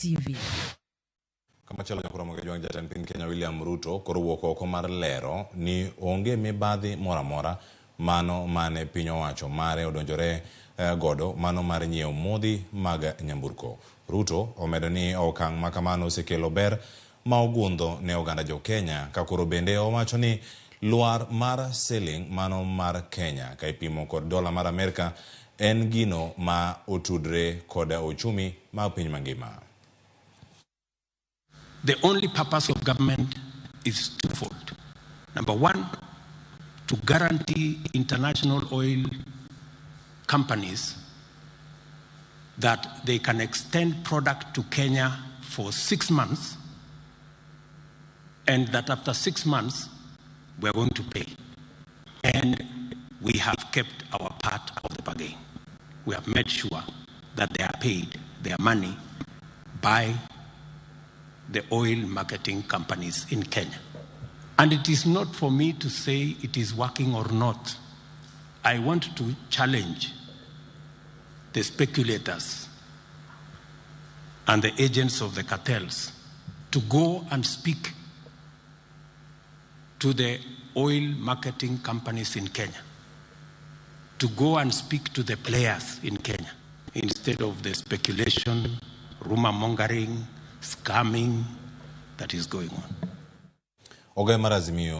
TV. Kama chalo Ramogi jwang jatend piny Kenya William Ruto korwuok oko mar lero ni onge mibadhi mora mano mane piny owacho mare odonjore godo mano mar nyiewo modhi mag nyamburko. Ruto omedo ni okang' makamano osekelo ber ma ogundho ne oganda jo Kenya, ka koro bende owacho ni luar mar siling mano mar Kenya ka ipimo kod dola mar Amerika en gino ma otudre kod uchumi ma piny mangima. The only purpose of government is twofold. Number one, to guarantee international oil companies that they can extend product to Kenya for 6 months, and that after 6 months, we're going to pay. And we have kept our part of the bargain. We have made sure that they are paid their money by the oil marketing companies in Kenya. And it is not for me to say it is working or not. I want to challenge the speculators and the agents of the cartels to go and speak to the oil marketing companies in Kenya, to go and speak to the players in Kenya, instead of the speculation, rumor mongering, scamming that is going on. Onge marazimio